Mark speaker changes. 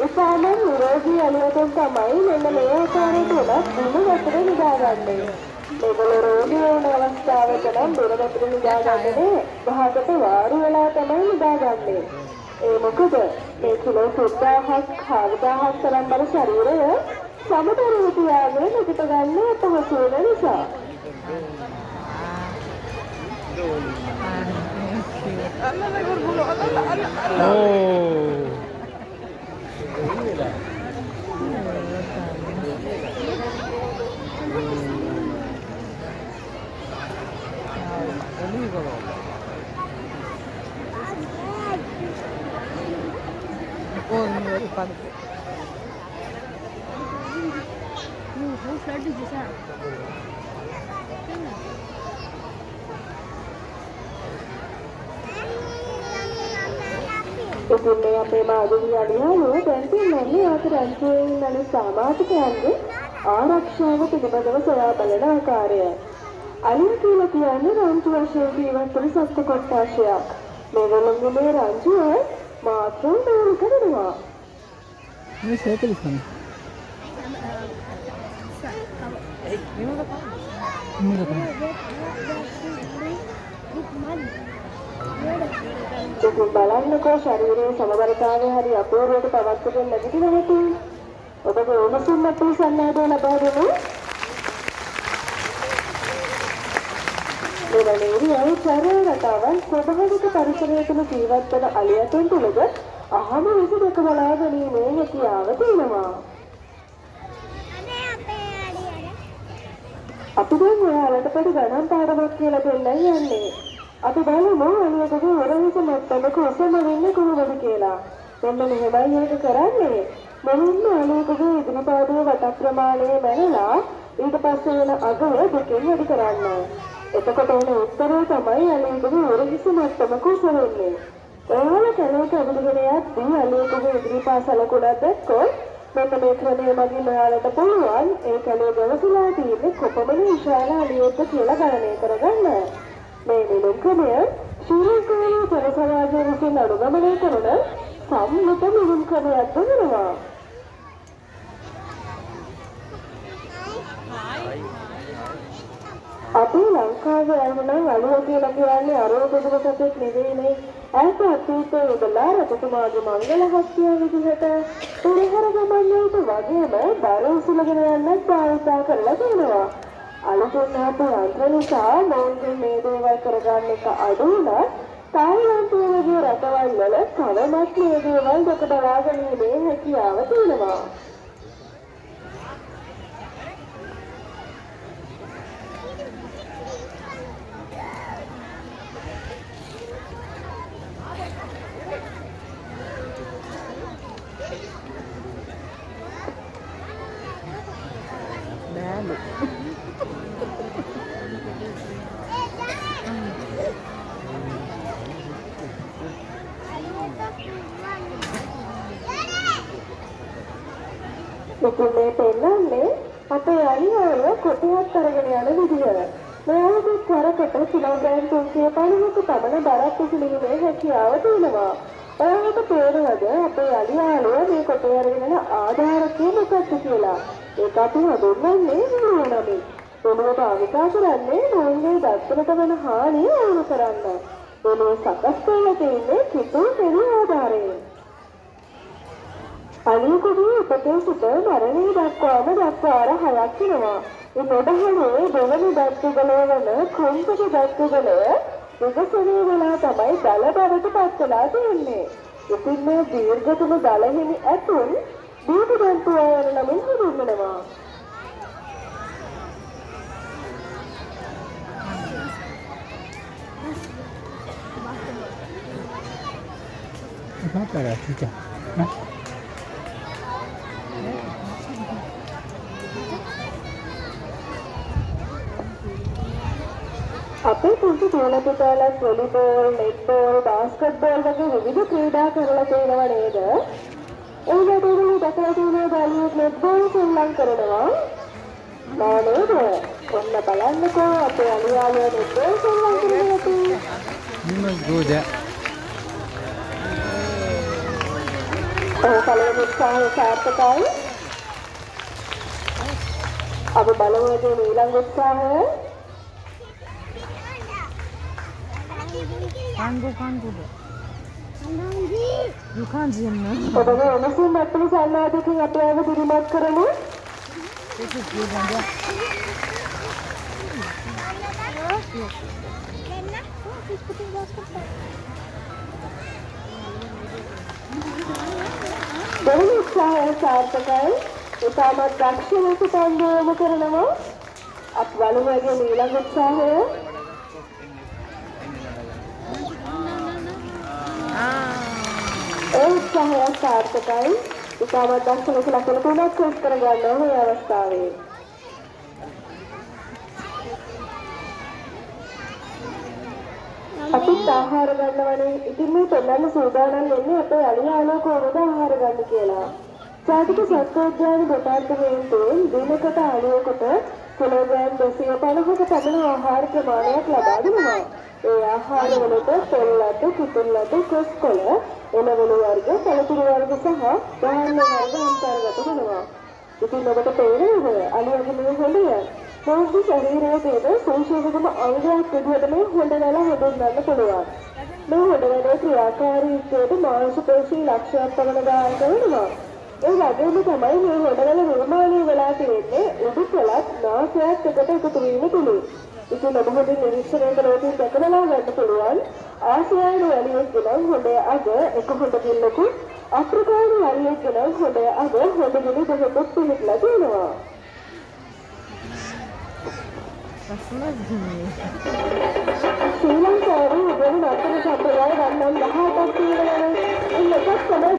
Speaker 1: ඉතාලම නිරෝගී අලියතුන් තමයි මෙන්න මේ ආකාරයට උනත් දින වතුර නිදාගන්නේ. මේගොල්ලෝ රෝගී වුණ අවස්ථාවක නම් දින වතුර නිදාගන්නේ ගහකට වාඩි වෙලා තමයි නිදාගන්නේ. ඒ මොකද මේ කිලෝ 7000ක් 4000ක් තරම් බර ශරීරය සමතලව තියාගෙන නැගිට ගන්න අපහසු වෙන නිසා. ඉතින් මේ අපේ මාධවී අලියාලෝ දැන් තියන්නේ ආතරංචුවේ ඉන්න සමාජිකයන්ගේ ආරක්ෂාව පිළිබඳව සොයා බලන ආකාරය. අලියා කියලා කියන්නේ රංචු වශයෙන් ජීවත් වන සත්ත්ව කොට්ටාශයක්. මේගොල්ලෝගේ මේ රංචුව මාත්‍රම් දෝල කරනවා.
Speaker 2: මේ සේකලිස් කන්නේ. බලන්නකෝ ශරීරයේ සමබරතාවය හරි අපූර්වවට පවත්වගෙන නැගිටින හැටි. ඔබගේ උණුසුම් මට්ටම සම්මාදව ලබා දෙමු. මෙවැනි චර්යාවතවන් ස්වභාවික පරිසරයක ජීවත් වන අලියතුන් තුළද අහම විස දෙක බලා ගැනීමේ හැකියාව තියෙනවා. අපි දැන් ඔයාලට පොඩි ගණන් පාඩමක් කියලා දෙන්නයි යන්නේ. අපි බලමු අලියකගේ උරහිස මට්ටමක උසම වෙන්නේ කොහොමද කියලා. මෙන්න මෙහෙමයි ඒක කරන්නේ. මුලින්ම අලියකගේ ඉදිරි පාදයේ වට ප්‍රමාණය මැනලා ඊට පස්සේ වෙන අගය දෙකෙන් වැඩි කරන්න. එතකොට එන උත්තරය තමයි අලියකගේ උරහිස මට්ටමක උස වෙන්නේ. ඔයාලා කලක අඳුරගෙන යද්දී අලියකගේ ඉදිරි පාස ලකුණක් දැක්කොත් මෙන්න මේ ක්‍රමය මගින් ඔයාලට පුළුවන් ඒ කලේ ගවසලා තියෙන්නේ කොපමණ විශාල අලියෙක්ද කියලා ගණනය කරගන්න. මේ නිලුම් ක්‍රමය ශ්‍රී ලංකාවේ ජනසමාජය විසින් අනුගමනය කරන සම්මත නිලුම් ක්‍රමයක් වෙනවා. අපේ ලංකාවේ අරමුණ අලුව කියලා කියන්නේ අරෝගුදුක සතෙක් නෙවෙයිනේ. ඈත අතීතයේ ඉඳලා රජතුමාගේ මංගල හස්තිය විදිහට පෙරහැර ගමන්වලට වගේම බර උසුලගෙන යන්නත් භාවිතා කරලා තියෙනවා. අලුතෙන් ආපු යන්ත්‍ර නිසා මොවුන්ගේ මේ දේවල් කරගන්න එක අඩු වුණත් තායිලන්තයේ වගේ රටවල් වල තවමත් මේ දේවල් දැක බලා ගැනීමේ හැකියාව තියෙනවා. ඉතින් මේ පෙන්නන්නේ අපේ අලියාව කොටියක් අරගෙන යන විදිය. මෙයාගේ කරකට කිලෝග්‍රෑම් 350ක පමණ බරක් උසුලීමේ හැකියාව තියෙනවා. ඔයාලට තේරෙනවද අපේ අලියාව මේ කොටේ අරගෙන යන ආධාරකය මොකක්ද කියලා? ඒක අපි හඳුන්වන්නේ නෝනමින්. මොනවද භාවිතා කරන්නේ? මොන්නේ දත්තනට වෙන හානිය අවුල් කරන්න. මොනේ සකස් කරලා තියෙන්නේ කිතුල් පෙළ ආධාරයෙන්. අලියකගේ උපතේ සිට මරණය දක්වාම දක්වාර 6ක් වෙනවා. මේ මොඩහනේ දෙවනි දත්තුගලය වන කුම්පක දත්තුගලය විකසනය වෙලා තමයි දල බවට පත් වෙලා තියෙන්නේ. ඉතින් මේ දීර්ඝතම දලහිමි ඇතුන් දීපදන්තුවා යන නමින් හඳුන්වනවා. අපේ පුංචි දුවලා පුතාලා වොලිබෝල්, නෙට්බෝල්, බාස්කට්බෝල් වගේ විවිධ ක්‍රීඩා කරලා තියෙනව නේද? ඒකට උඩු දැකලා තියෙන බැලුවොත් නෙට්බෝල් සෙල්ලම් කරනවා. නේද? ඔන්න බලන්නකෝ අපේ අලියාගේ නෙට්බෝල් සෙල්ලම් කරනවා. You must go there. ඔහු පළවෙනි උත්සාහය සාර්ථකයි. අපි බලමු ඊළඟ උත්සාහය.
Speaker 3: You can't see him.
Speaker 2: ඔබගේ උණුසුම් මට්ටම සන්නාදකින් අපි ආව දිරිමත් කරමු. දෙවනි උත්සාහය සාර්ථකයි. ඉතාමත් දක්ෂ ලෙස පන්දු යොමු කරනවා. අපි බලමු ඊළඟ උත්සාහය. ඒ උත්සාහය සාර්ථකයි. ඉතාමත් දක්ෂ ලෙස ලකුණු 3ක් රැස් කර ගන්නවා මේ අවස්ථාවේ. අපිත් ආහාර ගන්නවනේ. ඉතින් මේ පෙන්නන්න සූදානම් වෙන්නේ අපේ අලියාලා කොහොමද ආහාර ගන්න කියලා. ජාතික සත්වෝද්‍යාන දෙපාර්තමේන්තුවෙන් දිනකට අලියෙකුට කිලෝග්‍රෑම් 250ක පමණ ආහාර ප්‍රමාණයක් ලබා දෙනවා. ඒ ආහාර වලට පොල්ලතු, කිතුල්ලතු, කොස්කොළ, එළවලු වර්ග, පළතුරු වර්ග සහ ධාන්‍ය වර්ග අන්තර්ගත වෙනවා. ඉතින් ඔබට තේරෙනවද අලියාගේ මේ හොඳය? මොහොතේ ශරීරයේ තියෙන සංශෝධන අංගයක් විදිහට මේ හොඬවැල හඳුන්වන්න පුළුවන්. මේ හොඬවැලේ ක්‍රියාකාරීත්වයට මාංශ පේශී ලක්ෂයක් පමණ දායක වෙනවා. ඒ වගේම තමයි මේ හොඬවැල නිර්මාණය වෙලා තියෙන්නේ උඩුකලත් නාසයත් එකට එකතු වීම තුලින්. ඉතින් ඔබ හොඳින් නිරීක්ෂණය කළොත් දැකලා ගන්න පුළුවන් ආසියානු වැලියෙක් නම් හොඬේ අග එක හොඬ කිල්ලකුත් අප්‍රිකානු වැලියෙක් නම් හොඬේ අග හොඬ කිලි දෙකකුත් පිළිట్లా තියෙනවා. ශ්‍රී ලංකාවේ උදේ නතර සම්ප්‍රදාය ගණන් 18ක් තියෙනවා. ඉන්න එකක් තමයි